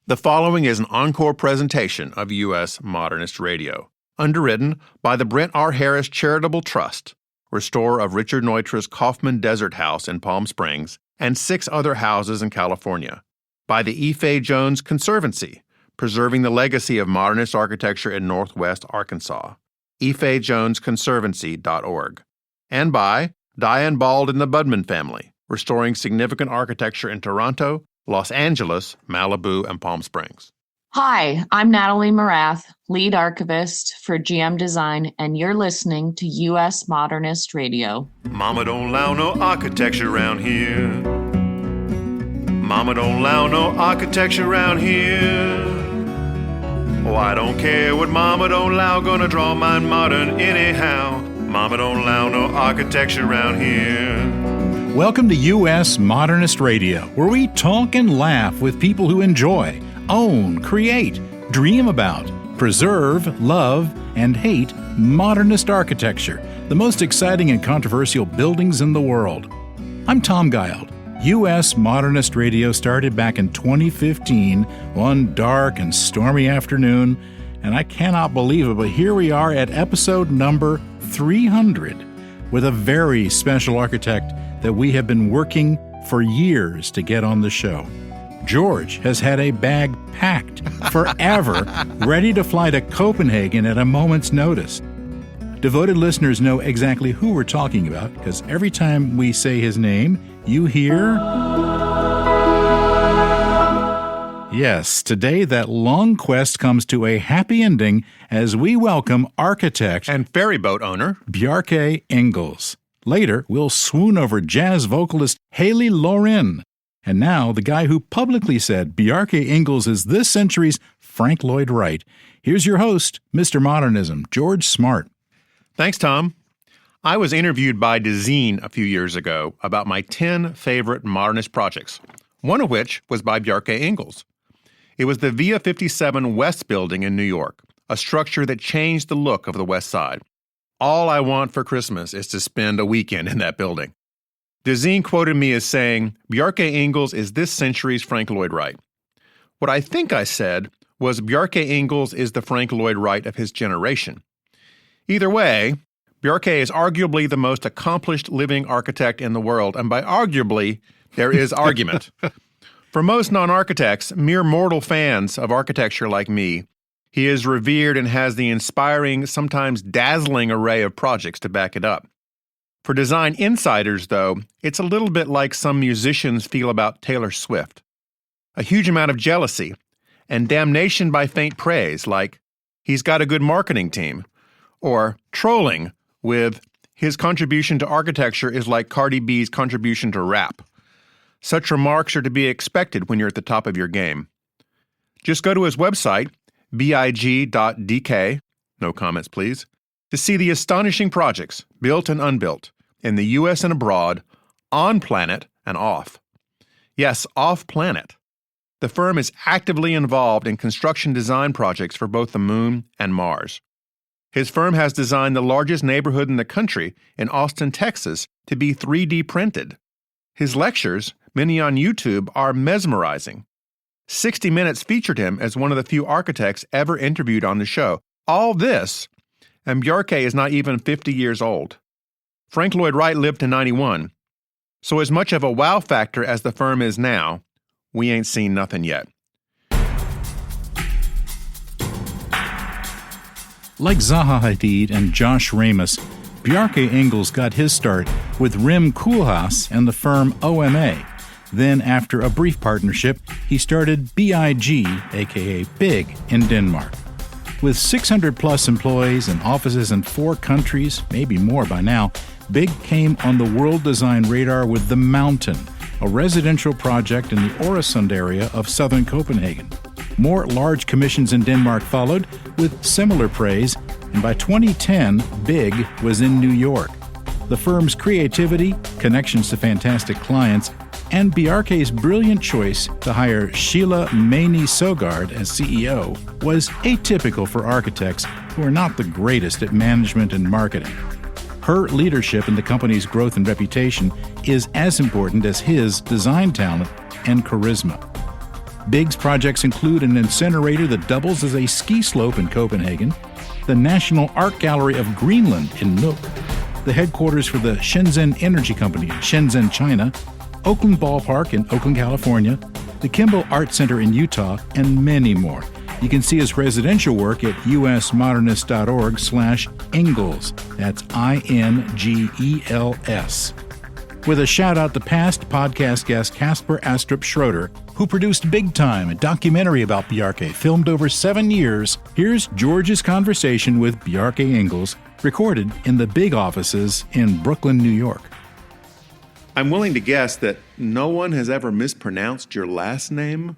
The following is an encore presentation of U.S. Modernist Radio, underwritten by the Brent R. Harris Charitable Trust, restorer of Richard Neutra's Kaufman Desert House in Palm Springs and 6 other houses in California, by the E. Fay Jones Conservancy, preserving the legacy of modernist architecture in Northwest Arkansas, efayjonesconservancy.org, and by Diane Bald and the Budman family, restoring significant architecture in Toronto, Los Angeles, Malibu, and Palm Springs. Hi, I'm Natalie Morath, lead archivist for GM Design, and you're listening to U.S. Modernist Radio. Mama don't allow no architecture around here. Mama don't allow no architecture around here. Oh, I don't care what Mama don't allow, gonna draw mine modern anyhow. Mama don't allow no architecture around here. Welcome to U.S. Modernist Radio, where we talk and laugh with people who enjoy, own, create, dream about, preserve, love, and hate modernist architecture, the most exciting and controversial buildings in the world. I'm Tom Guild. U.S. Modernist Radio started back in 2015, one dark and stormy afternoon, and I cannot believe it, but here we are at episode number 300 with a very special architect that we have been working for years to get on the show. George has had a bag packed forever, ready to fly to Copenhagen at a moment's notice. Devoted listeners know exactly who we're talking about, because every time we say his name, you hear... Yes, today that long quest comes to a happy ending as we welcome architect and ferryboat owner Bjarke Ingels. Later, we'll swoon over jazz vocalist Halie Loren. And now, the guy who publicly said Bjarke Ingels is this century's Frank Lloyd Wright. Here's your host, Mr. Modernism, George Smart. Thanks, Tom. I was interviewed by Design a few years ago about my 10 favorite modernist projects, one of which was by Bjarke Ingels. It was the Via 57 West building in New York, a structure that changed the look of the West Side. All I want for Christmas is to spend a weekend in that building. Design quoted me as saying, Bjarke Ingels is this century's Frank Lloyd Wright. What I think I said was Bjarke Ingels is the Frank Lloyd Wright of his generation. Either way, Bjarke is arguably the most accomplished living architect in the world, and by arguably, there is argument. For most non-architects, mere mortal fans of architecture like me, he is revered and has the inspiring, sometimes dazzling array of projects to back it up. For design insiders, though, it's a little bit like some musicians feel about Taylor Swift. A huge amount of jealousy and damnation by faint praise, like, he's got a good marketing team, or trolling with, his contribution to architecture is like Cardi B's contribution to rap. Such remarks are to be expected when you're at the top of your game. Just go to his website, big.dk, no comments please, to see the astonishing projects, built and unbuilt, in the U.S. and abroad, on planet and off. Yes, off planet. The firm is actively involved in construction design projects for both the Moon and Mars. His firm has designed the largest neighborhood in the country in Austin, Texas, to be 3D printed. His lectures, many on YouTube, are mesmerizing. 60 Minutes featured him as one of the few architects ever interviewed on the show. All this, and Bjarke is not even 50 years old. Frank Lloyd Wright lived to 91, so as much of a wow factor as the firm is now, we ain't seen nothing yet. Like Zaha Hadid and Josh Ramus, Bjarke Ingels got his start with Rim Koolhaas and the firm OMA. Then, after a brief partnership, he started BIG, aka BIG, in Denmark. With 600-plus employees and offices in 4 countries, maybe more by now, BIG came on the world design radar with The Mountain, a residential project in the Øresund area of southern Copenhagen. More large commissions in Denmark followed, with similar praise, and by 2010, BIG was in New York. The firm's creativity, connections to fantastic clients, and Bjarke's brilliant choice to hire Sheila Maney-Sogard as CEO was atypical for architects who are not the greatest at management and marketing. Her leadership in the company's growth and reputation is as important as his design talent and charisma. BIG's projects include an incinerator that doubles as a ski slope in Copenhagen, the National Art Gallery of Greenland in Nuuk, the headquarters for the Shenzhen Energy Company in Shenzhen, China, Oakland Ballpark in Oakland, California, the Kimball Art Center in Utah, and many more. You can see his residential work at usmodernist.org/Ingels. That's INGELS. With a shout-out to past podcast guest Casper Astrup Schroeder, who produced Big Time, a documentary about Bjarke, filmed over 7 years, here's George's conversation with Bjarke Ingels, recorded in the BIG offices in Brooklyn, New York. I'm willing to guess that no one has ever mispronounced your last name.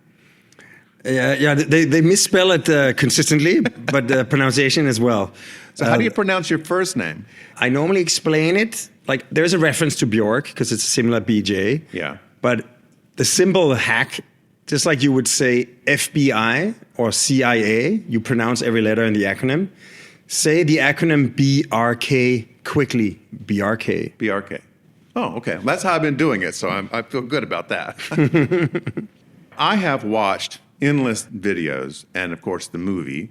Yeah, they misspell it consistently, but the pronunciation as well. So how do you pronounce your first name? I normally explain it, like there's a reference to Bjork, because it's a similar BJ. Yeah. But the simple hack, just like you would say FBI or CIA, you pronounce every letter in the acronym. Say the acronym BRK quickly, BRK. Bjarke. Oh, okay. That's how I've been doing it, so I feel good about that. I have watched endless videos and, of course, the movie.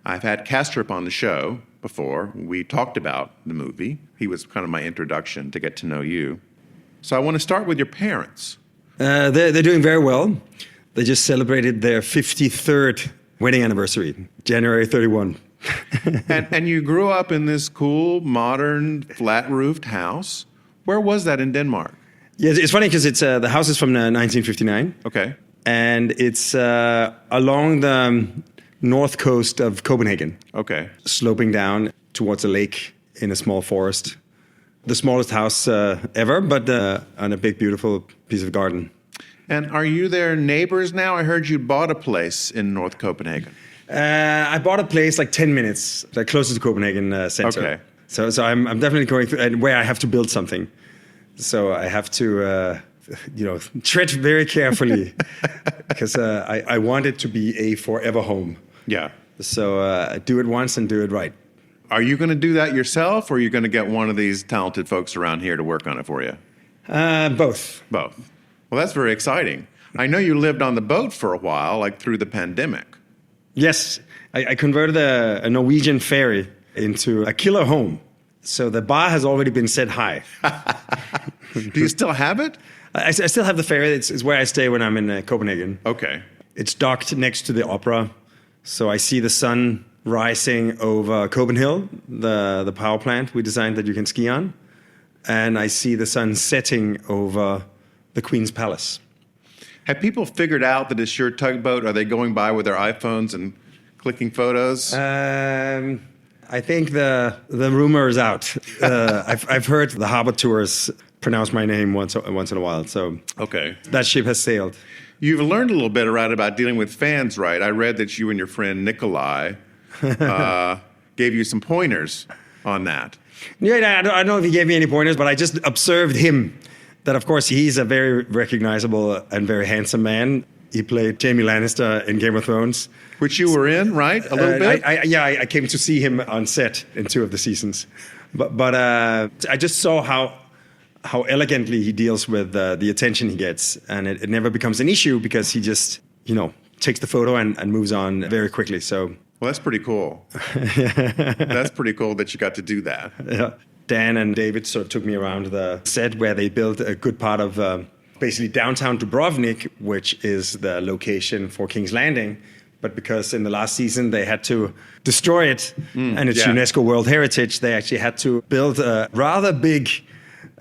I've had Castrop on the show before. We talked about the movie. He was kind of my introduction to get to know you. So I want to start with your parents. They're doing very well. They just celebrated their 53rd wedding anniversary, January 31. And you grew up in this cool, modern, flat-roofed house. Where was that in Denmark? Yeah, it's funny because the house is from 1959. Okay. And it's along the north coast of Copenhagen. Okay. Sloping down towards a lake in a small forest. The smallest house ever, but on a big, beautiful piece of garden. And are you their neighbors now? I heard you bought a place in North Copenhagen. I bought a place like 10 minutes, like closer to Copenhagen center. Okay. So I'm definitely going through, and where I have to build something. So I have to, tread very carefully because I want it to be a forever home. Yeah. So do it once and do it right. Are you going to do that yourself, or are you going to get one of these talented folks around here to work on it for you? Both. Both. Well, that's very exciting. I know you lived on the boat for a while, like through the pandemic. Yes. I converted a Norwegian ferry into a killer home. So the bar has already been set high. Do you still have it? I still have the ferry. It's where I stay when I'm in Copenhagen. Okay. It's docked next to the opera. So I see the sun rising over Copenhagen, the power plant we designed that you can ski on. And I see the sun setting over the Queen's Palace. Have people figured out that it's your tugboat? Are they going by with their iPhones and clicking photos? I think the rumor is out. I've heard the harbor tours pronounce my name once in a while. So Okay. that ship has sailed. You've learned a little bit about dealing with fans, right? I read that you and your friend Nikolai gave you some pointers on that. Yeah, I don't know if he gave me any pointers, but I just observed him. That, of course, he's a very recognizable and very handsome man. He played Jaime Lannister in Game of Thrones. Which you were in, right? A little bit? I came to see him on set in 2 of the seasons. But I just saw how elegantly he deals with the attention he gets. And it never becomes an issue because he just, takes the photo and moves on very quickly. So, Well, that's pretty cool. That's pretty cool that you got to do that. yeah. Dan and David sort of took me around the set where they built a good part of basically downtown Dubrovnik, which is the location for King's Landing. But because in the last season they had to destroy it and it's UNESCO World Heritage, they actually had to build a rather big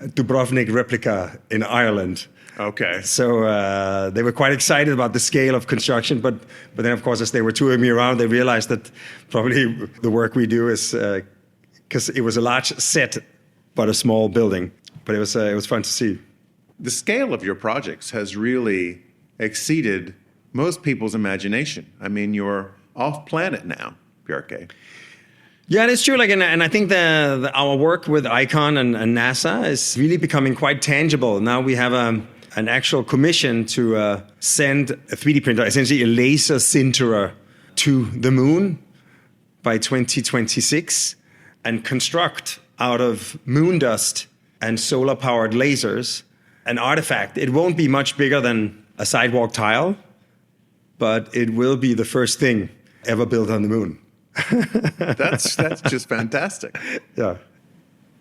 Dubrovnik replica in Ireland. Okay. So they were quite excited about the scale of construction. But then, of course, as they were touring me around, they realized that probably the work we do is... because it was a large set, but a small building. But it was fun to see. The scale of your projects has really exceeded most people's imagination. I mean, you're off-planet now, Bjarke. Yeah, it's true. And I think our work with ICON and NASA is really becoming quite tangible. Now we have an actual commission to send a 3D printer, essentially a laser sinterer, to the moon by 2026. And construct out of moon dust and solar-powered lasers an artifact. It won't be much bigger than a sidewalk tile, but it will be the first thing ever built on the moon. That's just fantastic. Yeah.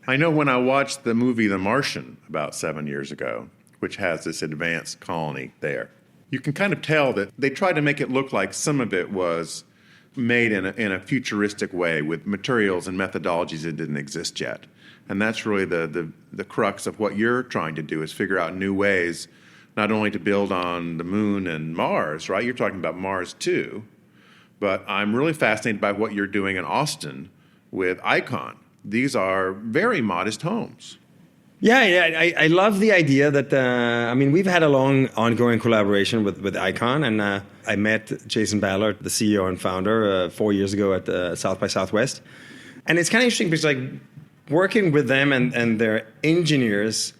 I know when I watched the movie The Martian about 7 years ago, which has this advanced colony there, you can kind of tell that they tried to make it look like some of it was made in a futuristic way with materials and methodologies that didn't exist yet. And that's really the crux of what you're trying to do, is figure out new ways not only to build on the moon and Mars, right? You're talking about Mars too. But I'm really fascinated by what you're doing in Austin with Icon. These are very modest homes. Yeah, I love the idea that, we've had a long ongoing collaboration with Icon, and I met Jason Ballard, the CEO and founder, 4 years ago at South by Southwest. And it's kind of interesting because working with them and their engineers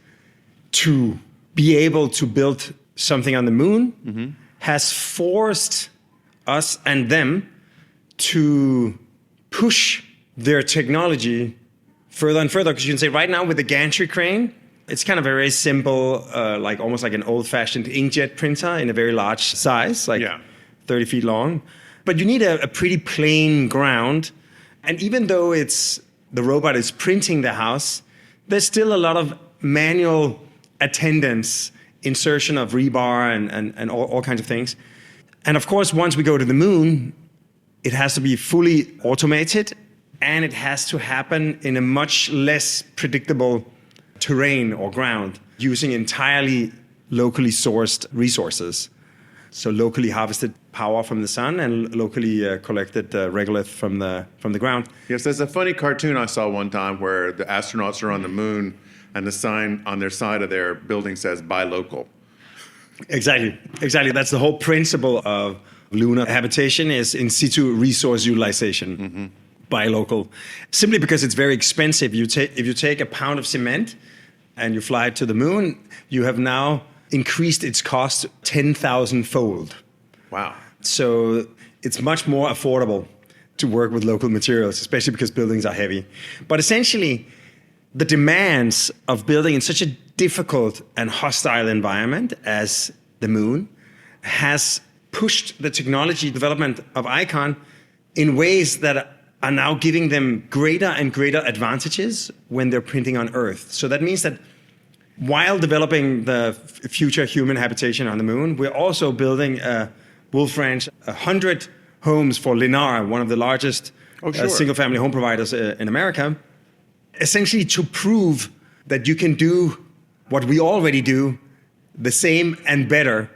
to be able to build something on the moon has forced us and them to push their technology further and further. Because you can say right now with the gantry crane, it's kind of a very simple, almost like an old-fashioned inkjet printer in a very large size, 30 feet long. But you need a pretty plain ground. And even though the robot is printing the house, there's still a lot of manual attendance, insertion of rebar and all kinds of things. And of course, once we go to the moon, it has to be fully automated, and it has to happen in a much less predictable terrain or ground, using entirely locally sourced resources. So locally harvested power from the sun and locally collected regolith from the ground. Yes, there's a funny cartoon I saw one time where the astronauts are on the moon and the sign on their side of their building says "Buy local." Exactly. That's the whole principle of lunar habitation, is in situ resource utilization. Buy local. Simply because it's very expensive. If you take a pound of cement and you fly it to the moon, you have now increased its cost 10,000-fold. Wow. So it's much more affordable to work with local materials, especially because buildings are heavy. But essentially, the demands of building in such a difficult and hostile environment as the moon has pushed the technology development of Icon in ways that are now giving them greater and greater advantages when they're printing on Earth. So that means that while developing the future human habitation on the moon, we're also building a Wolf Ranch, 100 homes for Lennar, one of the largest single-family home providers in America, essentially to prove that you can do what we already do, the same and better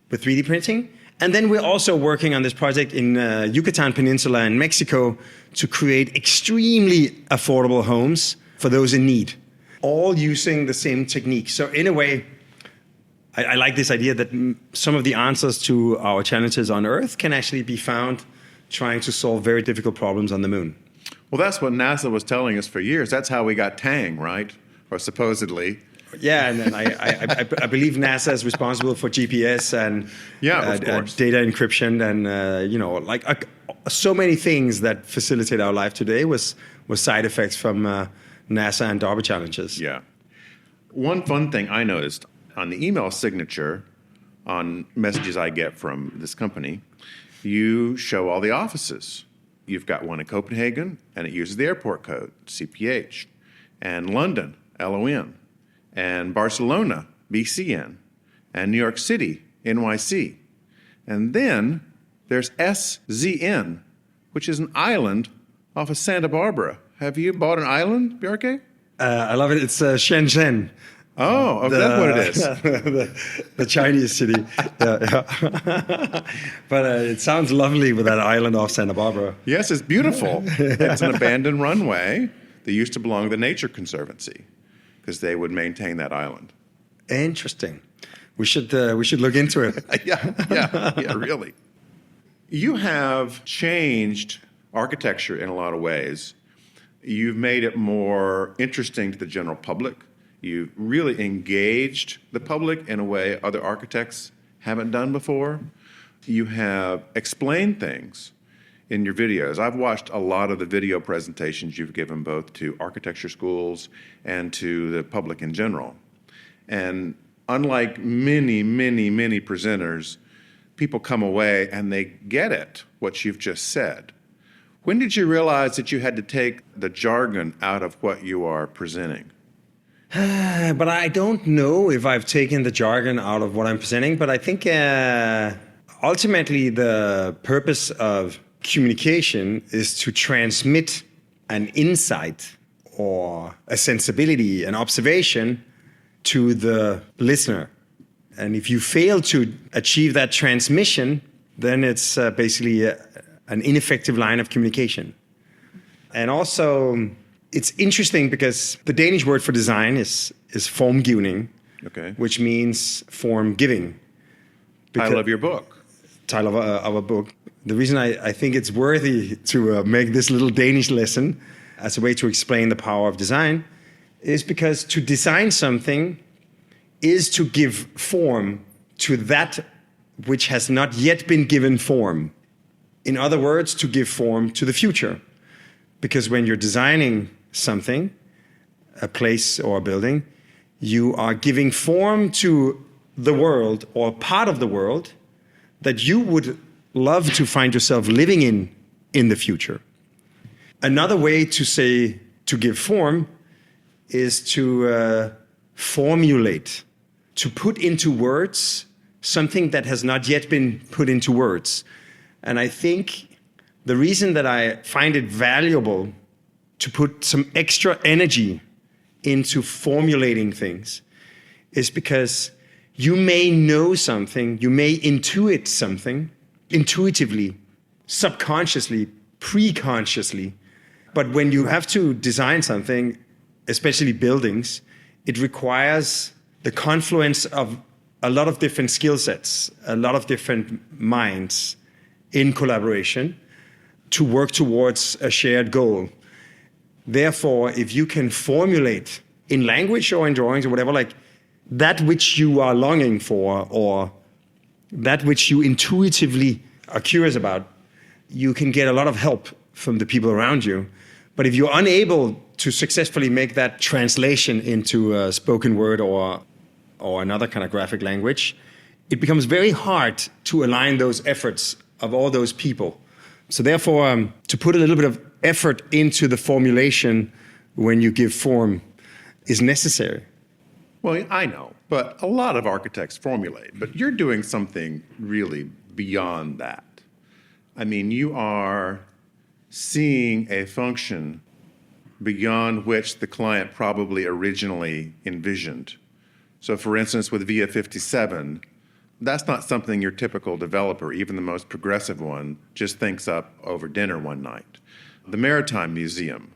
with 3D printing. And then we're also working on this project in Yucatan Peninsula in Mexico to create extremely affordable homes for those in need, all using the same technique. So in a way, I like this idea that some of the answers to our challenges on Earth can actually be found trying to solve very difficult problems on the moon. Well, that's what NASA was telling us for years. That's how we got Tang, right? Or supposedly. Yeah, and then I believe NASA is responsible for GPS and data encryption and so many things that facilitate our life today was side effects from NASA and DARPA challenges. Yeah. One fun thing I noticed on the email signature on messages I get from this company, you show all the offices. You've got one in Copenhagen, and it uses the airport code, CPH, and London, LON, and Barcelona, BCN, and New York City, NYC. And then there's SZN, which is an island off of Santa Barbara. Have you bought an island, Bjarke? I love it. It's Shenzhen. Oh, that's what it is. The Chinese city. Yeah. But it sounds lovely with that island off Santa Barbara. Yes, it's beautiful. It's an abandoned runway that used to belong to the Nature Conservancy because they would maintain that island. Interesting. We should look into it. Yeah, really. You have changed architecture in a lot of ways. You've made it more interesting to the general public. You've really engaged the public in a way other architects haven't done before. You have explained things in your videos. I've watched a lot of the video presentations you've given both to architecture schools and to the public in general. And unlike many presenters, people come away and they get it, what you've just said. When did you realize that you had to take the jargon out of what you are presenting? But I don't know if I've taken the jargon out of what I'm presenting, but I think ultimately the purpose of communication is to transmit an insight or a sensibility, an observation to the listener. And if you fail to achieve that transmission, then it's basically an ineffective line of communication. And also, it's interesting because the Danish word for design is formgivning, Okay. which means form giving. Title of your book. Title of a book. The reason I think it's worthy to make this little Danish lesson as a way to explain the power of design is because to design something is to give form to that which has not yet been given form. In other words, to give form to the future. Because when you're designing something, a place or a building, you are giving form to the world or part of the world that you would love to find yourself living in the future. Another way to say to give form is to formulate, to put into words something that has not yet been put into words. And I think the reason that I find it valuable to put some extra energy into formulating things is because you may know something, you may intuit something intuitively, subconsciously, preconsciously. But when you have to design something, especially buildings, it requires the confluence of a lot of different skill sets, a lot of different minds in collaboration to work towards a shared goal. Therefore, if you can formulate in language or in drawings or whatever, like that which you are longing for or that which you intuitively are curious about, you can get a lot of help from the people around you. But if you're unable to successfully make that translation into a spoken word or another kind of graphic language, it becomes very hard to align those efforts of all those people. So therefore, to put a little bit of effort into the formulation when you give form is necessary. Well, I know, but a lot of architects formulate, but you're doing something really beyond that. I mean, you are seeing a function beyond which the client probably originally envisioned. So for instance, with VIA 57, that's not something your typical developer, even the most progressive one, just thinks up over dinner one night. The Maritime Museum,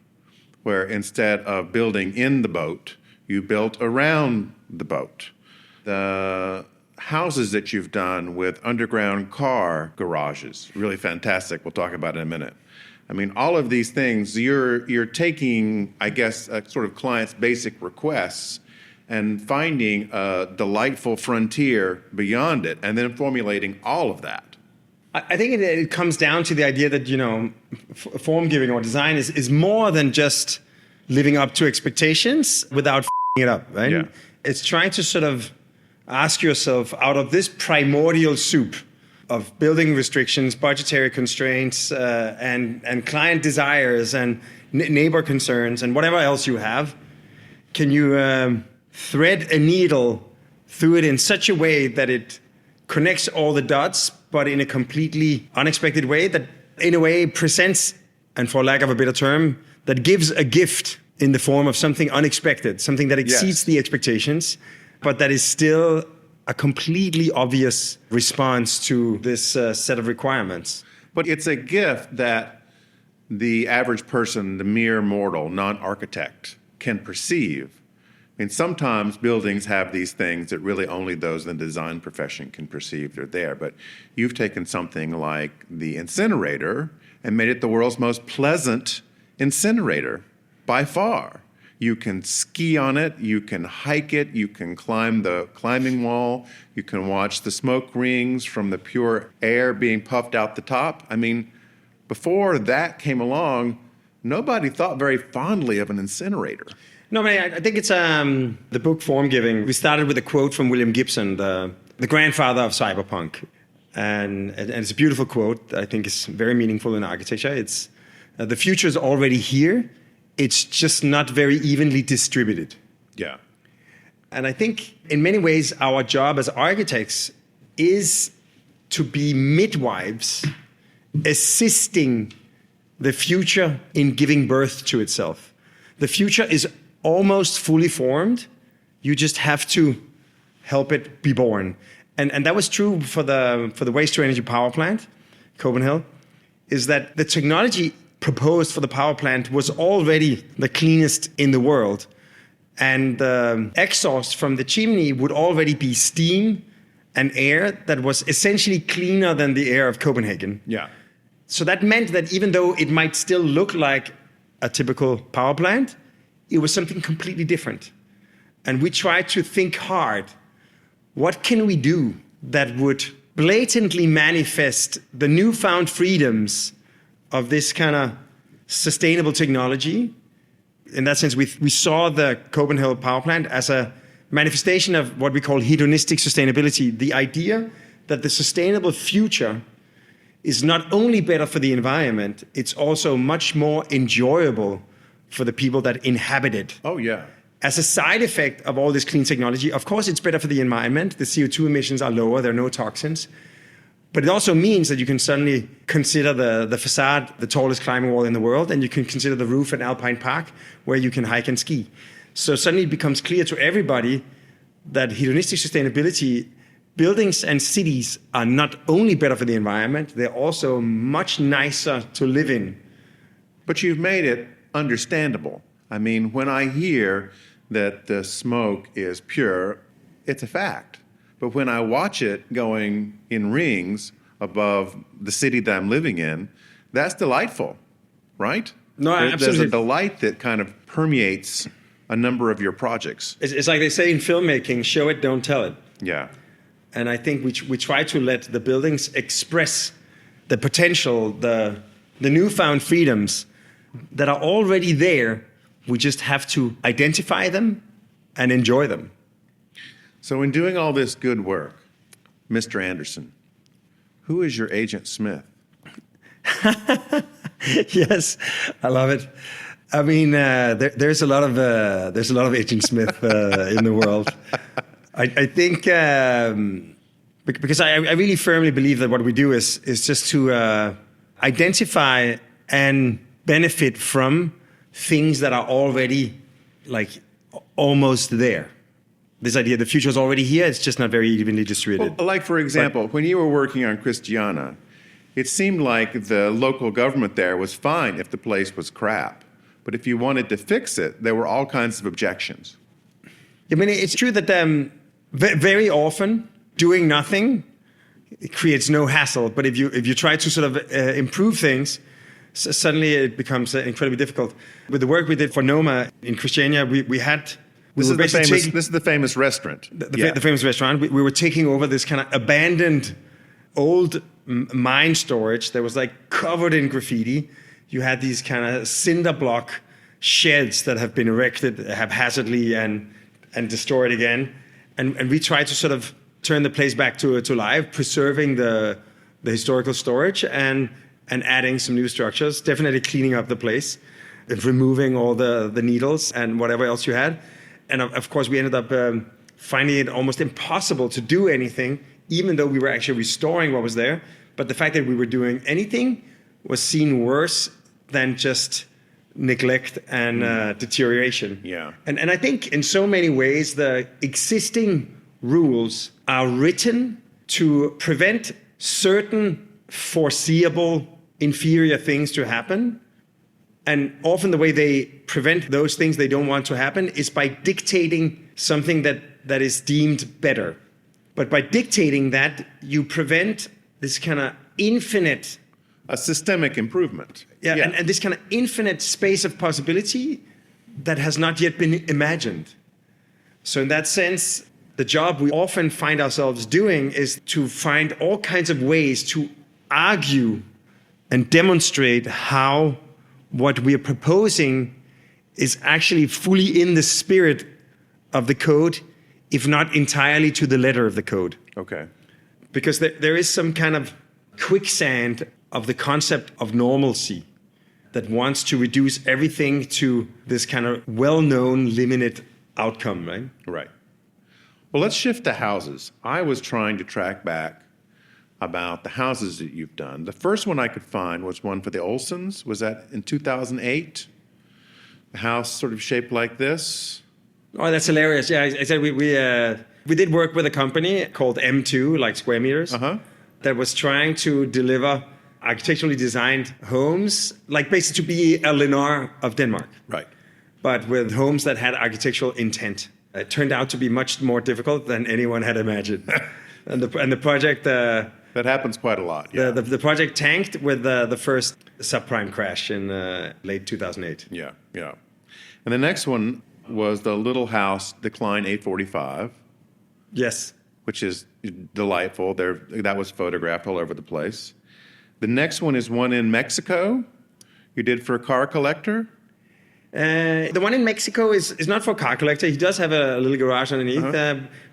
where instead of building in the boat, you built around the boat. The houses that you've done with underground car garages, really fantastic. We'll talk about it in a minute. I mean, all of these things, you're taking, I guess, a sort of client's basic requests and finding a delightful frontier beyond it, and then formulating all of that. I think it comes down to the idea that, form giving or design is more than just living up to expectations without f***ing it up, right? Yeah. It's trying to sort of ask yourself, out of this primordial soup of building restrictions, budgetary constraints, and client desires and neighbor concerns and whatever else you have, can you thread a needle through it in such a way that it connects all the dots, but in a completely unexpected way that in a way presents, and for lack of a better term, that gives a gift in the form of something unexpected, something that exceeds the expectations, but that is still a completely obvious response to this set of requirements. But it's a gift that the average person, the mere mortal, non-architect, can perceive. I mean, sometimes buildings have these things that really only those in the design profession can perceive they're there. But you've taken something like the incinerator and made it the world's most pleasant incinerator by far. You can ski on it, you can hike it, you can climb the climbing wall, you can watch the smoke rings from the pure air being puffed out the top. I mean, before that came along, nobody thought very fondly of an incinerator. No, but I think it's the book Form Giving. We started with a quote from William Gibson, the grandfather of cyberpunk. And it's a beautiful quote. I think it's very meaningful in architecture. It's the future is already here. It's just not very evenly distributed. Yeah. And I think in many ways, our job as architects is to be midwives, assisting the future in giving birth to itself. The future is almost fully formed. You just have to help it be born. And that was true for the waste-to-energy power plant, Copenhagen, is that the technology proposed for the power plant was already the cleanest in the world. And the exhaust from the chimney would already be steam and air that was essentially cleaner than the air of Copenhagen. Yeah. So that meant that even though it might still look like a typical power plant, it was something completely different. And we tried to think hard, what can we do that would blatantly manifest the newfound freedoms of this kind of sustainable technology? In that sense, we saw the Copenhagen power plant as a manifestation of what we call hedonistic sustainability, the idea that the sustainable future is not only better for the environment, it's also much more enjoyable for the people that inhabit it. Oh, yeah. As a side effect of all this clean technology, of course, it's better for the environment. The CO2 emissions are lower, there are no toxins. But it also means that you can suddenly consider the facade, the tallest climbing wall in the world, and you can consider the roof at Alpine Park, where you can hike and ski. So suddenly it becomes clear to everybody that hedonistic sustainability, buildings and cities are not only better for the environment, they're also much nicer to live in. But you've made it understandable. I mean, when I hear that the smoke is pure, it's a fact. But when I watch it going in rings above the city that I'm living in, that's delightful, right? No, absolutely. There's a delight that kind of permeates a number of your projects. It's like they say in filmmaking, show it, don't tell it. Yeah. And I think we try to let the buildings express the potential, the newfound freedoms that are already there. We just have to identify them and enjoy them. So in doing all this good work, Mr. Anderson, who is your Agent Smith? Yes, I love it. I mean, there's a lot of Agent Smith in the world. I think because I really firmly believe that what we do is just to identify and benefit from things that are already like almost there. This idea the future is already here, it's just not very evenly distributed. Well, like, for example, when you were working on Christiana, it seemed like the local government there was fine if the place was crap. But if you wanted to fix it, there were all kinds of objections. I mean, it's true that very often doing nothing creates no hassle. But if you try to sort of improve things, suddenly it becomes incredibly difficult. With the work we did for Noma in Christiania, this is the famous restaurant. The famous restaurant. We were taking over this kind of abandoned old mine storage that was like covered in graffiti. You had these kind of cinder block sheds that have been erected haphazardly and destroyed again. And we tried to sort of turn the place back to life, preserving the historical storage and adding some new structures, definitely cleaning up the place, removing all the needles and whatever else you had. And of course, we ended up finding it almost impossible to do anything, even though we were actually restoring what was there. But the fact that we were doing anything was seen worse than just neglect and deterioration. Yeah. And I think in so many ways, the existing rules are written to prevent certain foreseeable inferior things to happen. And often the way they prevent those things they don't want to happen is by dictating something that is deemed better. But by dictating that, you prevent this kind of infinite... A systemic improvement. Yeah. And this kind of infinite space of possibility that has not yet been imagined. So in that sense, the job we often find ourselves doing is to find all kinds of ways to argue and demonstrate how what we are proposing is actually fully in the spirit of the code, if not entirely to the letter of the code. Okay. because there is some kind of quicksand of the concept of normalcy that wants to reduce everything to this kind of well-known limited outcome, right? Right. Well, let's shift to houses. I was trying to track back about the houses that you've done. The first one I could find was one for the Olsons. Was that in 2008? The house sort of shaped like this. Oh, that's hilarious. Yeah, I said we did work with a company called M2, like square meters, that was trying to deliver architecturally designed homes, like basically to be a Lennar of Denmark. Right. But with homes that had architectural intent. It turned out to be much more difficult than anyone had imagined. and the project... that happens quite a lot, yeah. The project tanked with the first subprime crash in late 2008. Yeah, yeah. And the next one was the little house, Decline 845. Yes. Which is delightful. That was photographed all over the place. The next one is one in Mexico you did for a car collector. The one in Mexico is not for a car collector. He does have a little garage underneath,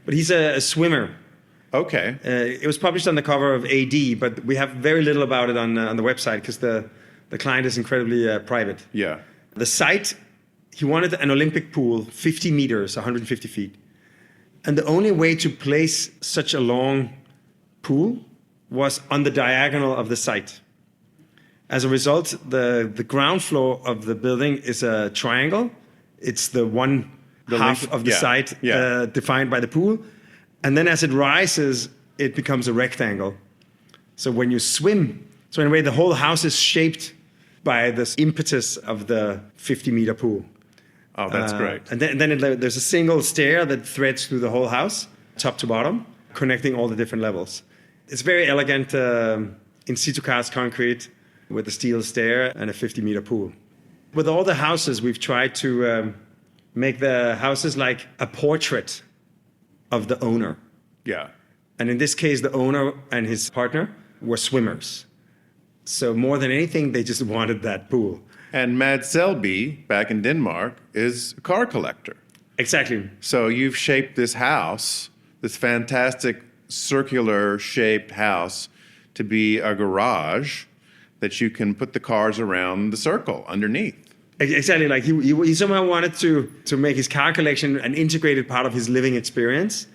but he's a swimmer. Okay. It was published on the cover of AD, but we have very little about it on the website because the client is incredibly private. Yeah. The site, he wanted an Olympic pool, 50 meters, 150 feet. And the only way to place such a long pool was on the diagonal of the site. As a result, the ground floor of the building is a triangle. It's the half of the site defined by the pool. And then as it rises, it becomes a rectangle. So when you swim, so in a way, the whole house is shaped by this impetus of the 50-meter pool. Oh, that's great. And then there's a single stair that threads through the whole house, top to bottom, connecting all the different levels. It's very elegant, in situ cast concrete with a steel stair and a 50-meter pool. With all the houses, we've tried to make the houses like a portrait of the owner. Yeah. And in this case, the owner and his partner were swimmers. So more than anything, they just wanted that pool. And Mads Selby, back in Denmark, is a car collector. Exactly. So you've shaped this house, this fantastic circular-shaped house, to be a garage that you can put the cars around the circle underneath. Exactly. Like he somehow wanted to make his car collection an integrated part of his living experience.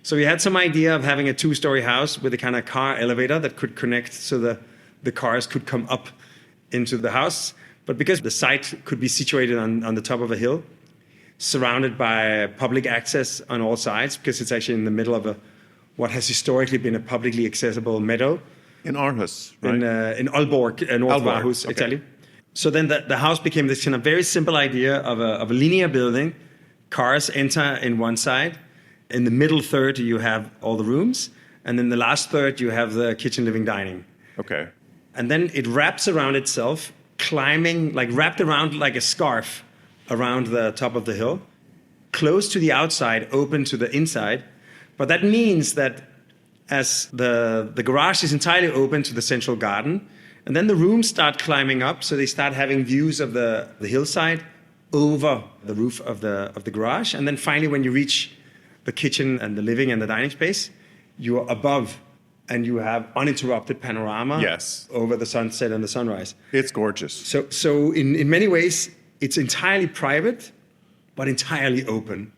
So he had some idea of having a 2-story house with a kind of car elevator that could connect so the cars could come up into the house. But because the site could be situated on the top of a hill, surrounded by public access on all sides, because it's actually in the middle of what has historically been a publicly accessible meadow. In Aarhus, right? In Aalborg, North Aarhus, okay. exactly. So then the house became this kind of very simple idea of a linear building. Cars enter in one side. In the middle third, you have all the rooms. And then the last third, you have the kitchen, living, dining. Okay. And then it wraps around itself, climbing, like wrapped around like a scarf around the top of the hill, closed to the outside, open to the inside. But that means that as the garage is entirely open to the central garden, and then the rooms start climbing up, so they start having views of the hillside over the roof of the garage. And then finally, when you reach the kitchen and the living and the dining space, you are above and you have uninterrupted panorama over the sunset and the sunrise. It's gorgeous. So in many ways, it's entirely private, but entirely open.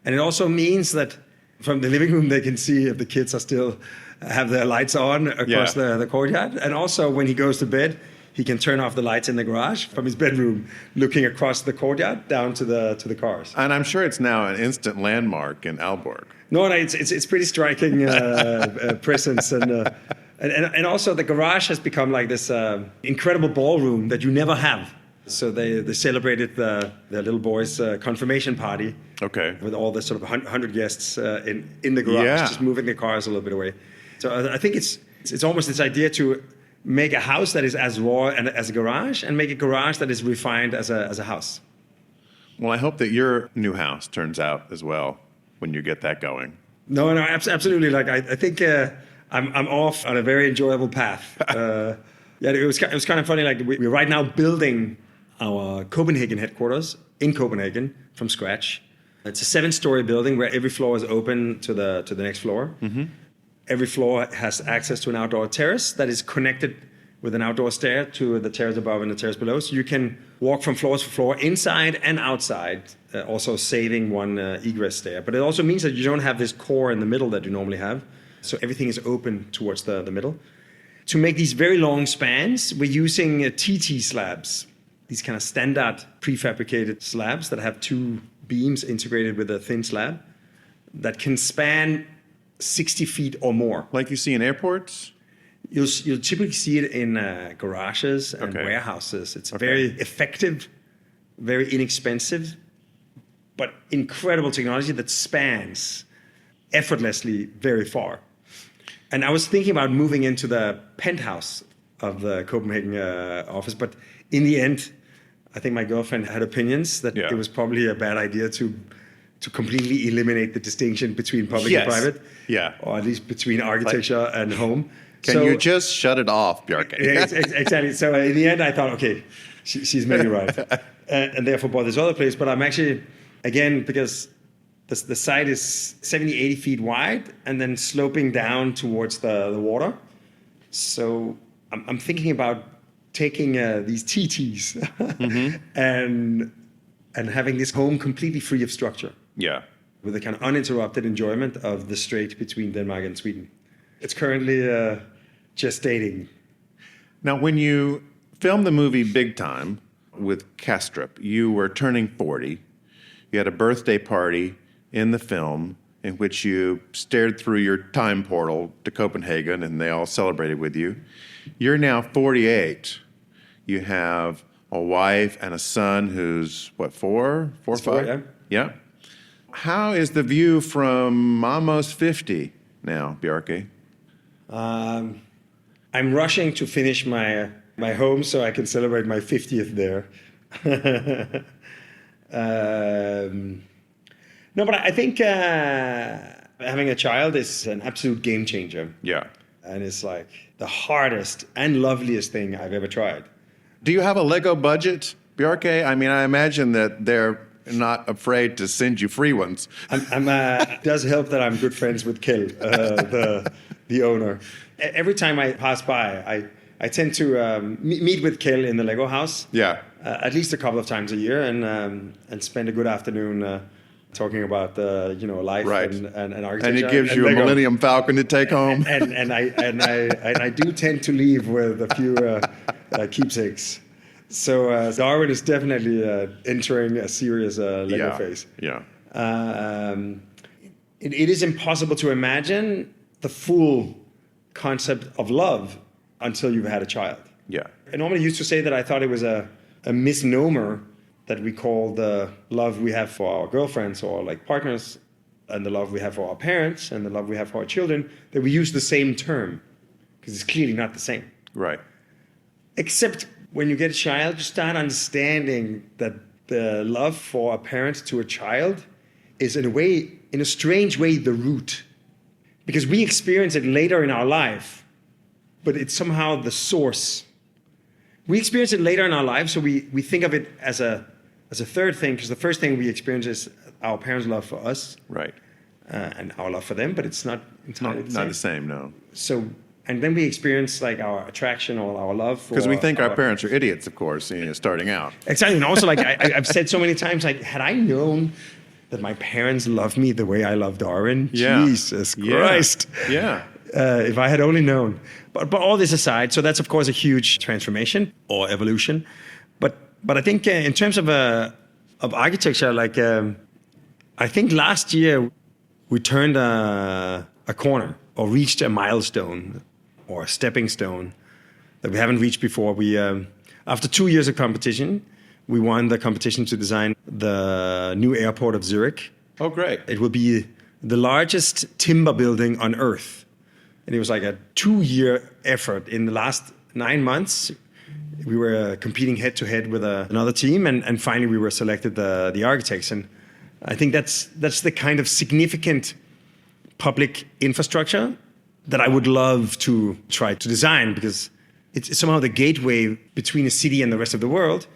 And it also means that from the living room, they can see if the kids are still have their lights on across the courtyard. And also when he goes to bed, he can turn off the lights in the garage from his bedroom, looking across the courtyard down to the cars. And I'm sure it's now an instant landmark in Aalborg. No, it's pretty striking presence, and also the garage has become like this incredible ballroom that you never have. So they celebrated their little boy's confirmation party. Okay. With all the sort of 100 guests in the garage, just moving the cars a little bit away. So I think it's almost this idea to make a house that is as raw and as a garage, and make a garage that is refined as a house. Well, I hope that your new house turns out as well when you get that going. No, absolutely. Like I think I'm off on a very enjoyable path. It was kind of funny. Like we're right now building our Copenhagen headquarters in Copenhagen from scratch. It's a 7-story building where every floor is open to the next floor. Mm-hmm. Every floor has access to an outdoor terrace that is connected with an outdoor stair to the terrace above and the terrace below. So you can walk from floor to floor, inside and outside, also saving one egress stair. But it also means that you don't have this core in the middle that you normally have. So everything is open towards the middle. To make these very long spans, we're using TT slabs, these kind of standard prefabricated slabs that have two beams integrated with a thin slab that can span 60 feet or more. Like you see in airports? You'll typically see it in garages and warehouses. It's very effective, very inexpensive, but incredible technology that spans effortlessly very far. And I was thinking about moving into the penthouse of the Copenhagen office, but in the end, I think my girlfriend had opinions that it was probably a bad idea to completely eliminate the distinction between public and private, or at least between architecture and home. Can you just shut it off, Bjarke? Exactly. So in the end, I thought, okay, she's maybe right. And therefore bought this other place. But I'm actually, again, because the site is 70, 80 feet wide and then sloping down towards the water. So I'm thinking about taking these TTs and having this home completely free of structure. Yeah. With a kind of uninterrupted enjoyment of the strait between Denmark and Sweden. It's currently gestating. Now, when you filmed the movie Big Time with Kastrup, you were turning 40. You had a birthday party in the film in which you stared through your time portal to Copenhagen, and they all celebrated with you. You're now 48. You have a wife and a son who's, what, four or five? Yeah. How is the view from almost 50 now, Bjarke? I'm rushing to finish my home so I can celebrate my 50th there. No, but I think having a child is an absolute game changer. Yeah. And it's like the hardest and loveliest thing I've ever tried. Do you have a Lego budget, Bjarke? I mean, I imagine that they're not afraid to send you free ones. It does help that I'm good friends with Kjell, the owner. Every time I pass by, I tend to meet with Kjell in the Lego house. Yeah. At least a couple of times a year, and spend a good afternoon talking about life and architecture. And he gives you a Millennium Falcon to take home. And I do tend to leave with a few keepsakes. So Darwin is definitely entering a serious Lego phase. Yeah. It is impossible to imagine the full concept of love until you've had a child. Yeah. I normally used to say that I thought it was a misnomer that we call the love we have for our girlfriends or like partners and the love we have for our parents and the love we have for our children, that we use the same term because it's clearly not the same. Right. Except when you get a child, you start understanding that the love for a parent to a child is in a strange way, the root. Because we experience it later in our life, but it's somehow the source. We experience it later in our life, so we think of it as a third thing, because the first thing we experience is our parents' love for us. Right. And our love for them, but it's not entirely not the same, no. So, and then we experience like our attraction or our love for... Because we think our parents are idiots, of course, starting out. Exactly. And also, like I've said so many times, like, had I known that my parents loved me the way I love Darwin, Jesus Christ. Yeah. If I had only known. But all this aside, so that's, of course, a huge transformation or evolution. But I think in terms of architecture, like, I think last year we turned a corner or reached a milestone or a stepping stone that we haven't reached before. We, after 2 years of competition, we won the competition to design the new airport of Zurich. Oh, great. It will be the largest timber building on Earth. And it was like a 2-year effort. In the last 9 months, we were competing head-to-head with another team, and finally we were selected the architects. And I think that's the kind of significant public infrastructure that I would love to try to design, because it's somehow the gateway between a city and the rest of the world.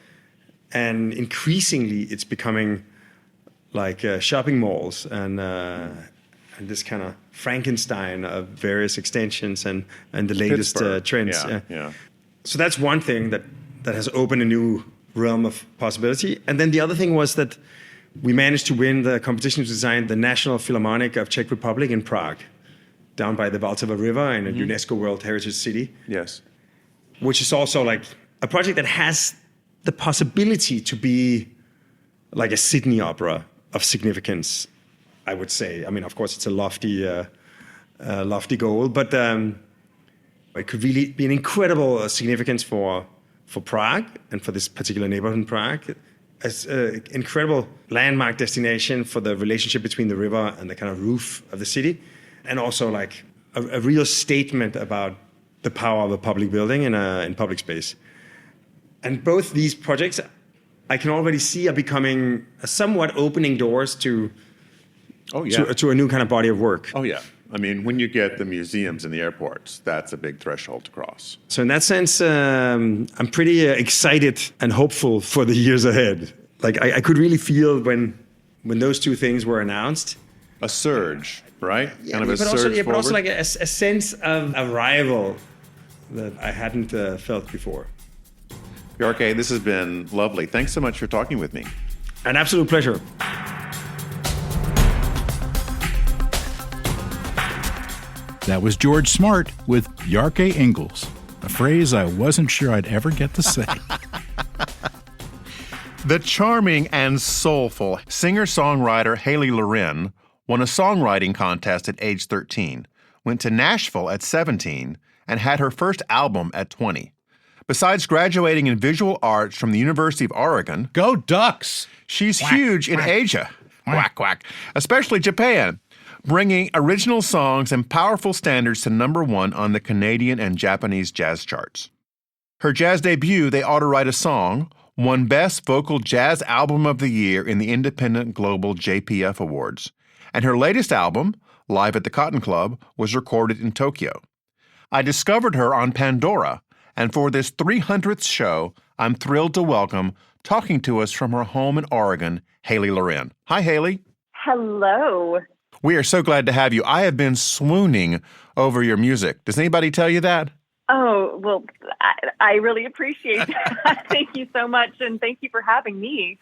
And increasingly, it's becoming like shopping malls and this kind of Frankenstein of various extensions and the latest trends. Yeah. So that's one thing that has opened a new realm of possibility. And then the other thing was that we managed to win the competition to design the National Philharmonic of Czech Republic in Prague, down by the Vltava River in a UNESCO World Heritage City. Yes. Which is also like a project that has the possibility to be like a Sydney opera of significance, I would say. I mean, of course, it's a lofty goal, but it could really be an incredible significance for Prague and for this particular neighborhood in Prague, as an incredible landmark destination for the relationship between the river and the kind of roof of the city, and also like a real statement about the power of a public building in public space. And both these projects, I can already see, are becoming somewhat opening doors to a new kind of body of work. Oh, yeah. I mean, when you get the museums and the airports, that's a big threshold to cross. So in that sense, I'm pretty excited and hopeful for the years ahead. Like I could really feel when those two things were announced. A surge, right? Yeah, kind of a but surge also, but also forward. like a sense of arrival that I hadn't felt before. Bjarke, this has been lovely. Thanks so much for talking with me. An absolute pleasure. That was George Smart with Bjarke Ingels, a phrase I wasn't sure I'd ever get to say. The charming and soulful singer-songwriter Halie Loren won a songwriting contest at age 13, went to Nashville at 17, and had her first album at 20. Besides graduating in visual arts from the University of Oregon, Go Ducks! she's huge in Asia, quack, quack, especially Japan, bringing original songs and powerful standards to #1 on the Canadian and Japanese jazz charts. Her jazz debut, They Ought to Write a Song, won Best Vocal Jazz Album of the Year in the Independent Global JPF Awards. And her latest album, Live at the Cotton Club, was recorded in Tokyo. I discovered her on Pandora, and for this 300th show, I'm thrilled to welcome, talking to us from her home in Oregon, Halie Loren. Hi, Halie. Hello. We are so glad to have you. I have been swooning over your music. Does anybody tell you that? Oh, well, I really appreciate that. Thank you so much, and thank you for having me.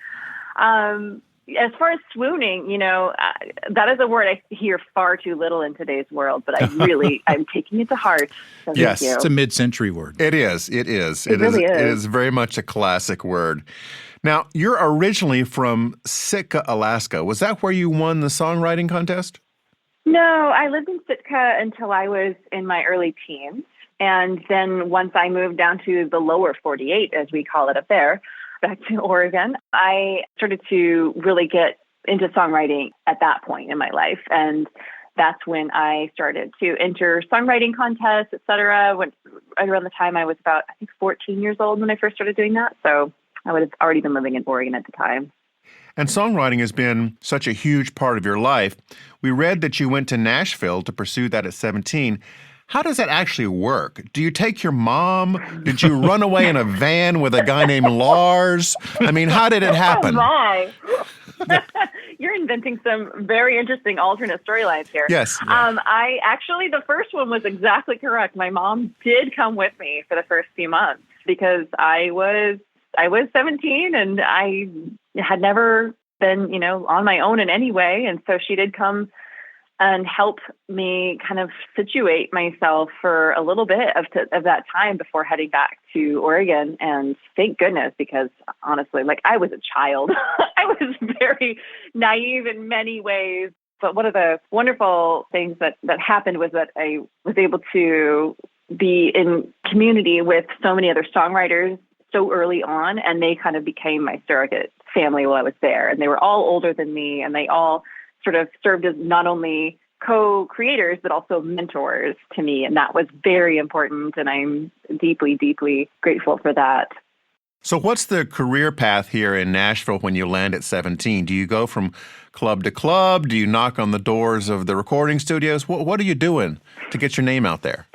As far as swooning, that is a word I hear far too little in today's world, but I'm taking it to heart. So Yes, thank you. It's a mid-century word. It is. It is. It really is. It is very much a classic word. Now, you're originally from Sitka, Alaska. Was that where you won the songwriting contest? No, I lived in Sitka until I was in my early teens. And then once I moved down to the lower 48, as we call it up there, back to Oregon, I started to really get into songwriting at that point in my life. And that's when I started to enter songwriting contests, et cetera. Right around the time I was about, 14 years old when I first started doing that. So I would have already been living in Oregon at the time. And songwriting has been such a huge part of your life. We read that you went to Nashville to pursue that at 17. How does that actually work? Do you take your mom? Did you run away in a van with a guy named Lars? I mean, how did it happen? Oh, my. You're inventing some very interesting alternate storylines here. Yes. I actually, the first one was exactly correct. My mom did come with me for the first few months because I was 17 and I had never been, on my own in any way. And so she did come and help me kind of situate myself for a little bit of that time before heading back to Oregon. And thank goodness, because honestly, I was a child. I was very naive in many ways. But one of the wonderful things that happened was that I was able to be in community with so many other songwriters so early on, and they kind of became my surrogate family while I was there. And they were all older than me, and they all sort of served as not only co-creators, but also mentors to me. And that was very important. And I'm deeply, deeply grateful for that. So what's the career path here in Nashville when you land at 17? Do you go from club to club? Do you knock on the doors of the recording studios? What are you doing to get your name out there?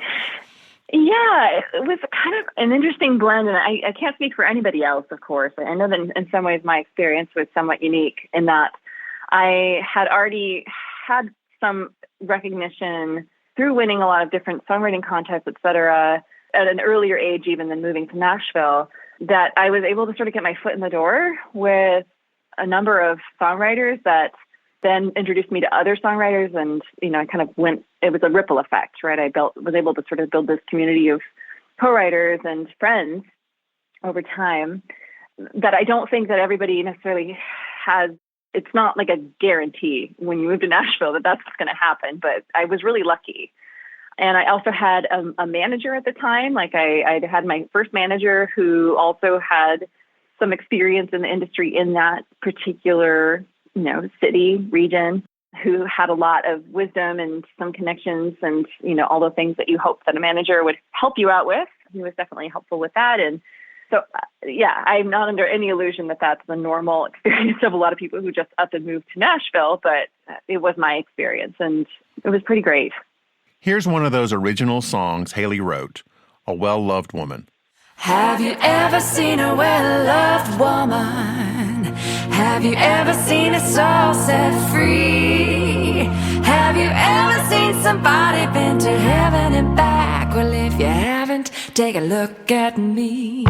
Yeah, it was kind of an interesting blend. And I can't speak for anybody else, of course. I know that in some ways my experience was somewhat unique in that I had already had some recognition through winning a lot of different songwriting contests, et cetera, at an earlier age even than moving to Nashville, that I was able to sort of get my foot in the door with a number of songwriters that then introduced me to other songwriters. And, I kind of it was a ripple effect, right? I was able to sort of build this community of co-writers and friends over time that I don't think that everybody necessarily has. It's not like a guarantee when you move to Nashville that that's what's going to happen, but I was really lucky. And I also had a manager at the time. Like I had my first manager who also had some experience in the industry in that particular, city, region, who had a lot of wisdom and some connections and, all the things that you hope that a manager would help you out with. He was definitely helpful with that. And so, I'm not under any illusion that that's the normal experience of a lot of people who just up and move to Nashville, but it was my experience and it was pretty great. Here's one of those original songs Halie wrote, A Well-Loved Woman. Have you ever seen a well-loved woman? Have you ever seen a soul set free? Have you ever seen somebody been to heaven and back? Well, if you haven't, take a look at me.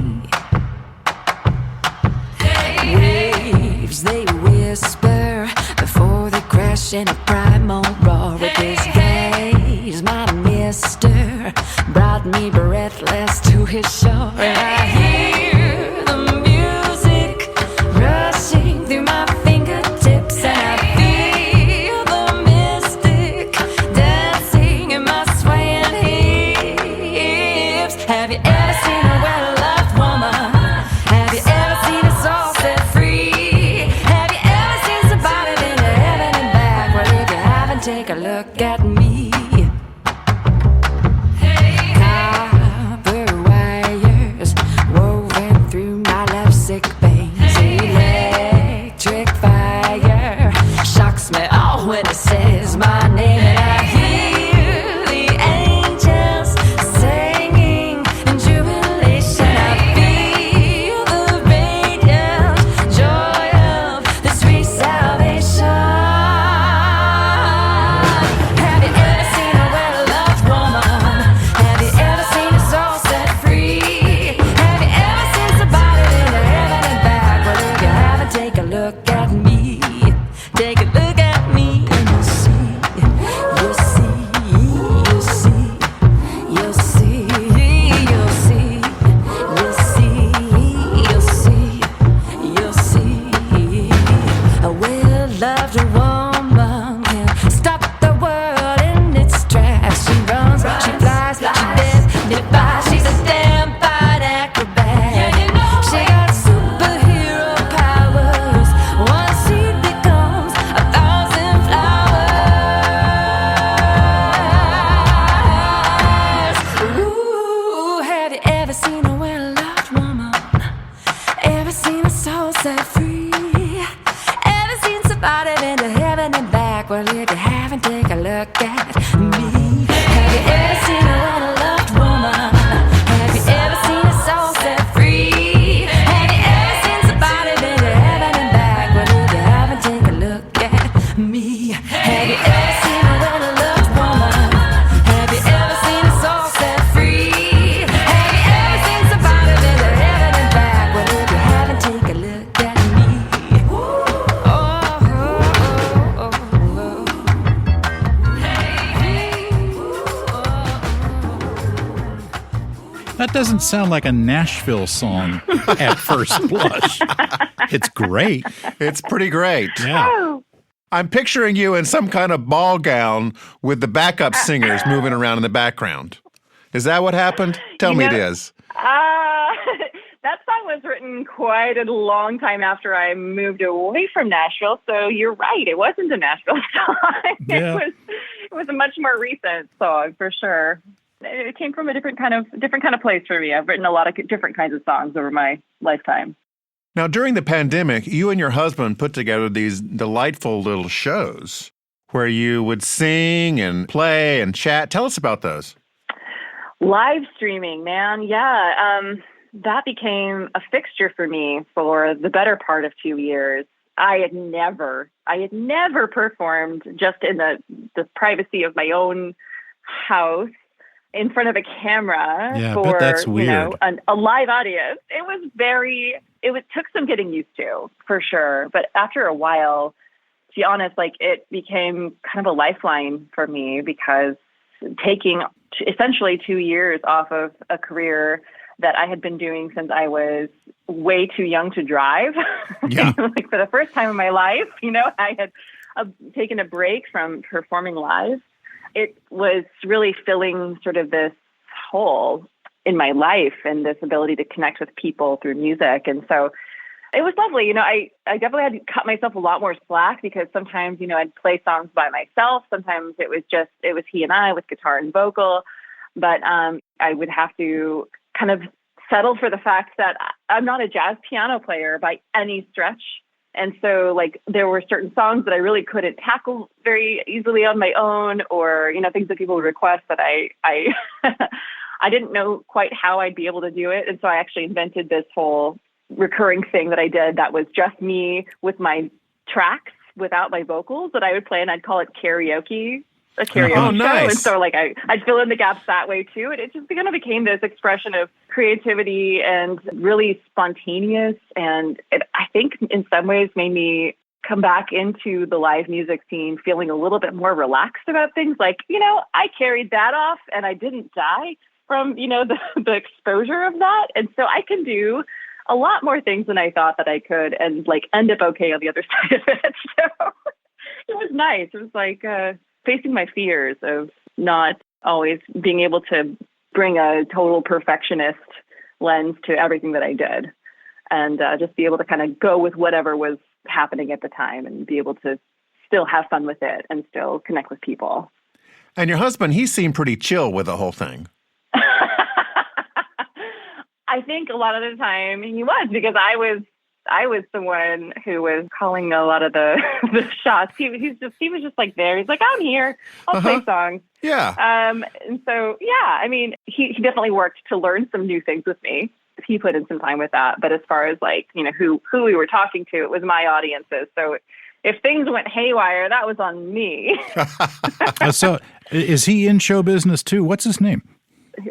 Waves, they whisper before they crash in a primal roar. With his gaze, my mister brought me breathless to his shore. And I hear the music rushing through my fingertips, and I feel the mystic dancing in my swaying hips. Have you ever seen a well-loved woman? Have you ever seen a soul set free? Have you ever seen somebody been to heaven and back? Well, if you haven't, take a look at me. Copper wires woven through my lovesick veins. Electric fire shocks me all when it says my name. And I hear the angels singing in jubilation. I feel the radiant joy of the sweet salvation. Have you ever seen a well-loved woman? Have you ever seen a soul set free? Have you ever seen somebody in the heaven and back? Well, if you haven't, take a look at me. Take a look at me and you'll see, you'll see, you'll see, you'll see, you'll see, you'll see, you'll see, you'll see. A well-loved woman can stop the world in its tracks. She runs, she flies, she dares, defies. She's a damn fine acrobat. She got superhero powers. One seed becomes 1,000 flowers. Ooh, have you ever seen a well-loved woman? Ever seen a soul set free? Ever seen somebody been to heaven and back? Well, if you haven't, take a look at me. Have you ever seen a well-loved woman? Have you ever seen a soul set free? Have you ever seen somebody been to heaven and back? Well, if you haven't, take a look at me. Have you ever seen a well-loved woman? Have you ever seen a soul set free? Have you ever seen somebody been to heaven and back? Well, if you haven't, take a look at me. That doesn't sound like a Nashville song at first blush. It's great. It's pretty great. Yeah. I'm picturing you in some kind of ball gown with the backup singers moving around in the background. Is that what happened? Tell me it is. That song was written quite a long time after I moved away from Nashville. So you're right. It wasn't a Nashville song. Yeah. It was a much more recent song for sure. It came from a different kind of place for me. I've written a lot of different kinds of songs over my lifetime. Now, during the pandemic, you and your husband put together these delightful little shows where you would sing and play and chat. Tell us about those. Live streaming, man. Yeah. That became a fixture for me for the better part of 2 years. I had never performed just in the privacy of my own house in front of a camera Yeah, I for bet that's weird. A live audience. It took some getting used to, for sure. But after a while, to be honest, like, it became kind of a lifeline for me, because taking essentially 2 years off of a career that I had been doing since I was way too young to drive. Yeah. Like, for the first time in my life, I had taken a break from performing live. It was really filling sort of this hole in my life and this ability to connect with people through music. And so it was lovely. I definitely had to cut myself a lot more slack, because sometimes, I'd play songs by myself. Sometimes it was he and I with guitar and vocal. But I would have to kind of settle for the fact that I'm not a jazz piano player by any stretch. And so, like, there were certain songs that I really couldn't tackle very easily on my own, or, things that people would request that I I didn't know quite how I'd be able to do it. And so I actually invented this whole recurring thing that I did that was just me with my tracks without my vocals that I would play, and I'd call it karaoke. A karaoke Oh, show. nice. And so, like, I'd fill in the gaps that way too. And it just kind of became this expression of creativity and really spontaneous. And it, I think in some ways, made me come back into the live music scene feeling a little bit more relaxed about things. Like, I carried that off and I didn't die from, the exposure of that. And so I can do a lot more things than I thought that I could, and, like, end up okay on the other side of it. So it was nice. It was like, facing my fears of not always being able to bring a total perfectionist lens to everything that I did, and just be able to kind of go with whatever was happening at the time and be able to still have fun with it and still connect with people. And your husband, he seemed pretty chill with the whole thing. I think a lot of the time he was, because I was the one who was calling a lot of the shots. He was just like there. He's like, I'm here. I'll play songs. Yeah. And so, yeah, I mean, he definitely worked to learn some new things with me. He put in some time with that. But as far as, like, who we were talking to, it was my audiences. So if things went haywire, that was on me. So is he in show business too? What's his name?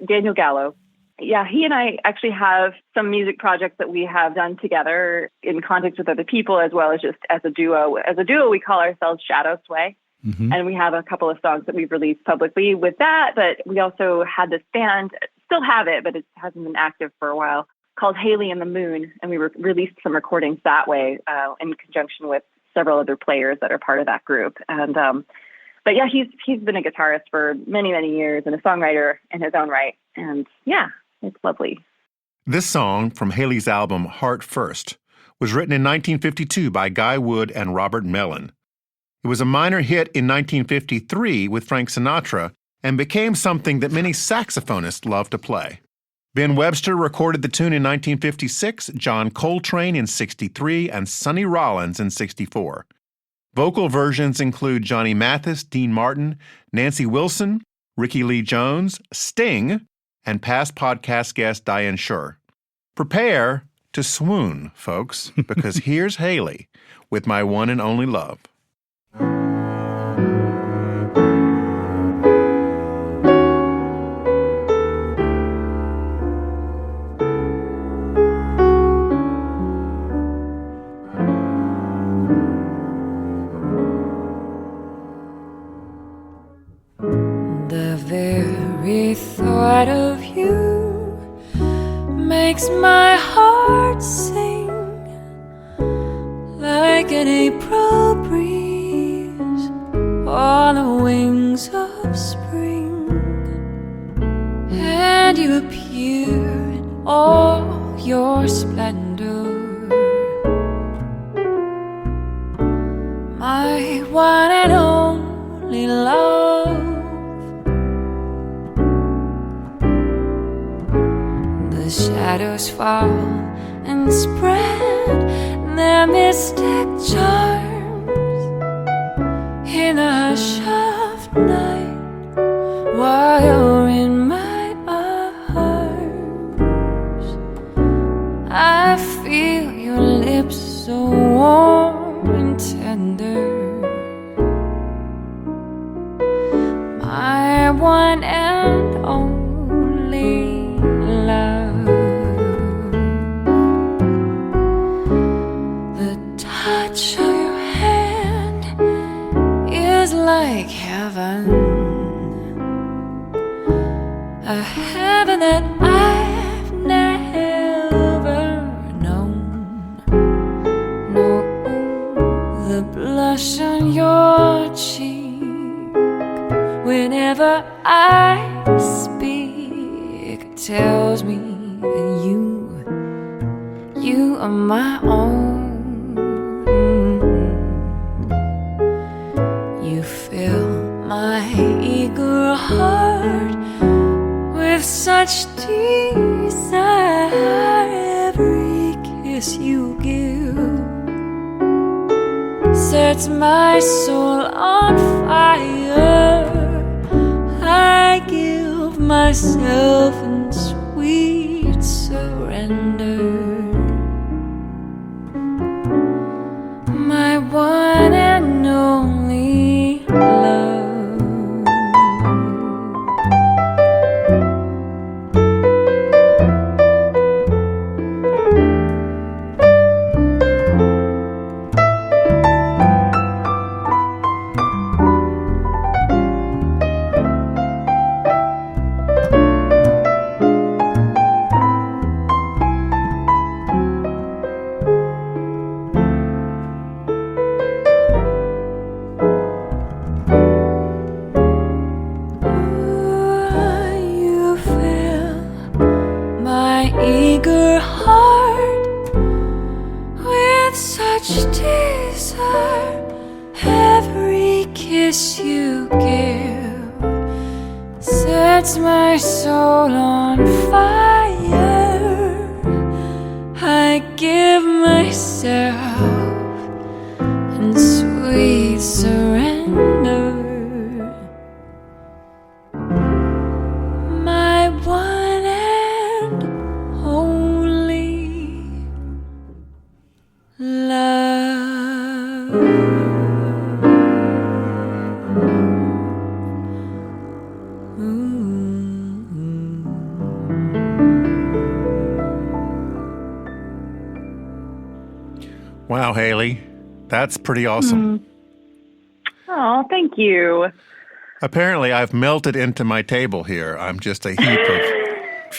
Daniel Gallo. Yeah, he and I actually have some music projects that we have done together in context with other people, as well as just as a duo. As a duo, we call ourselves Shadow Sway. Mm-hmm. And we have a couple of songs that we've released publicly with that. But we also had this band, still have it, but it hasn't been active for a while, called Halie and the Moon. And we released some recordings that way in conjunction with several other players that are part of that group. And but yeah, he's been a guitarist for many, many years and a songwriter in his own right. And yeah, it's lovely. This song from Halie's album Heart First was written in 1952 by Guy Wood and Robert Mellon. It was a minor hit in 1953 with Frank Sinatra and became something that many saxophonists love to play. Ben Webster recorded the tune in 1956, John Coltrane in 63, and Sonny Rollins in 64. Vocal versions include Johnny Mathis, Dean Martin, Nancy Wilson, Ricky Lee Jones, Sting, and past podcast guest Diane Schur. Prepare to swoon, folks, because here's Halie with My One and Only Love. The very thought of you makes my heart sing like an April breeze on the wings of spring. And you appear in all your splendor, my one and only love. The shadows fall and spread their mystic charms in the hush of night while you're in my arms. I feel your lips so warm and tender. My one and only love. The touch of your hand is like heaven, a heaven that I've never known. No, the blush on your cheek whenever I speak tells me that you are my own. You fill my eager heart with such desire. Every kiss you give sets my soul on fire. I give myself in sweet surrender. My one and only love. You fill my eager heart with such desire. Every kiss you give sets my soul on fire. I give myself in sweet surrender. My one and only love. Wow, Halie, that's pretty awesome. Oh, thank you. Apparently, I've melted into my table here. I'm just a heap of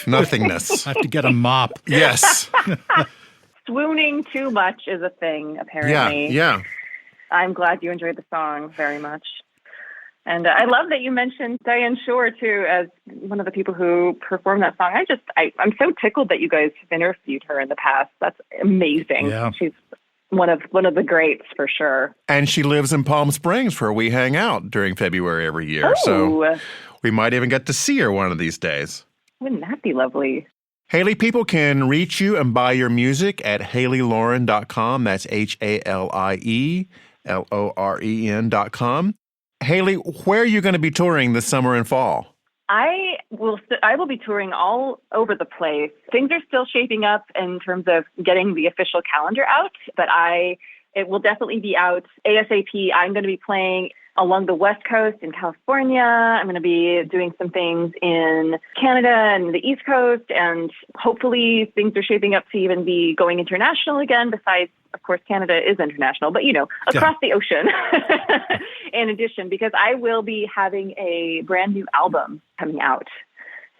nothingness. I have to get a mop. Yes. Swooning too much is a thing, apparently. Yeah. I'm glad you enjoyed the song very much. And I love that you mentioned Diane Shore, too, as one of the people who performed that song. I'm so tickled that you guys have interviewed her in the past. That's amazing. Yeah. She's one of the greats for sure. And she lives in Palm Springs, where we hang out during February every year. So we might even get to see her one of these days. Wouldn't that be lovely? Halie, people can reach you and buy your music at HalieLoren.com. That's HalieLoren.com. Halie, where are you going to be touring this summer and fall? I will be touring all over the place. Things are still shaping up in terms of getting the official calendar out, but it will definitely be out ASAP. I'm going to be playing along the West Coast in California. I'm going to be doing some things in Canada and the East Coast, and hopefully things are shaping up to even be going international again. Besides, of course, Canada is international, but across the ocean in addition, because I will be having a brand new album coming out.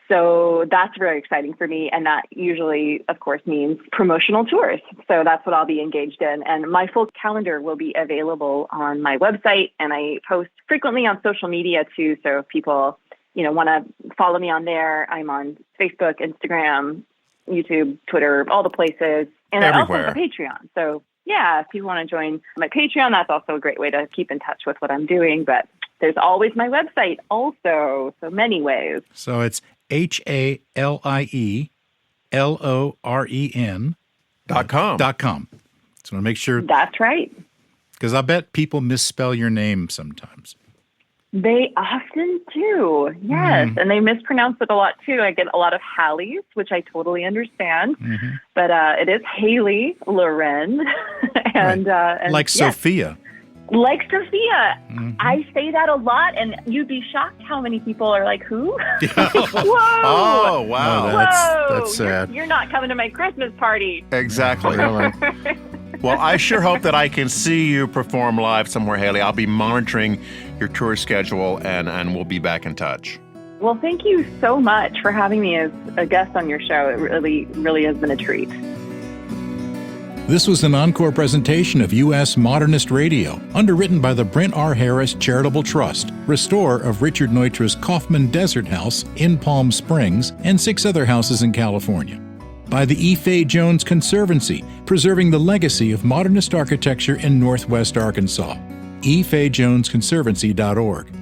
So that's very exciting for me. And that usually, of course, means promotional tours. So that's what I'll be engaged in. And my full calendar will be available on my website. And I post frequently on social media, too. So if people, want to follow me on there, I'm on Facebook, Instagram, YouTube, Twitter, all the places. And I also have a Patreon. So, yeah, if people want to join my Patreon, that's also a great way to keep in touch with what I'm doing. But there's always my website also. So many ways. So it's HalieLoren.com. So I make sure. That's right. Because I bet people misspell your name sometimes. They often do, yes. And they mispronounce it a lot, too. I get a lot of Hallies, which I totally understand. But it is Halie Loren. and like yes. Sophia. Like Sophia. I say that a lot, and you'd be shocked how many people are like, who? Whoa! Oh, wow. No, that's sad. You're not coming to my Christmas party. Exactly. Well, I sure hope that I can see you perform live somewhere, Halie. I'll be monitoring your tour schedule, and we'll be back in touch. Well, thank you so much for having me as a guest on your show. It really, really has been a treat. This was an encore presentation of U.S. Modernist Radio, underwritten by the Brent R. Harris Charitable Trust, restorer of Richard Neutra's Kaufman Desert House in Palm Springs and 6 other houses in California. By the E. Fay Jones Conservancy, preserving the legacy of modernist architecture in Northwest Arkansas, efayjonesconservancy.org.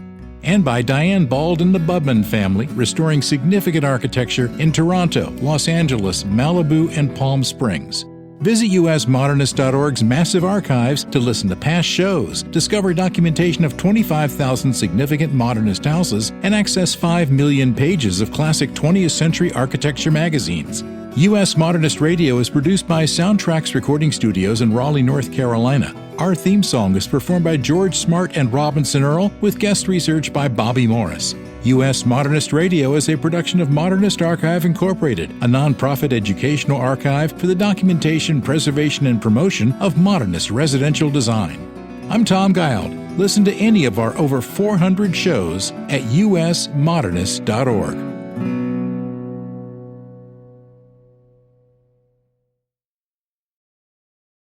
And by Diane Bald and the Budman family, restoring significant architecture in Toronto, Los Angeles, Malibu, and Palm Springs. Visit USModernist.org's massive archives to listen to past shows, discover documentation of 25,000 significant modernist houses, and access 5 million pages of classic 20th century architecture magazines. U.S. Modernist Radio is produced by Soundtracks Recording Studios in Raleigh, North Carolina. Our theme song is performed by George Smart and Robinson Earl, with guest research by Bobby Morris. U.S. Modernist Radio is a production of Modernist Archive Incorporated, a nonprofit educational archive for the documentation, preservation, and promotion of modernist residential design. I'm Tom Guild. Listen to any of our over 400 shows at usmodernist.org.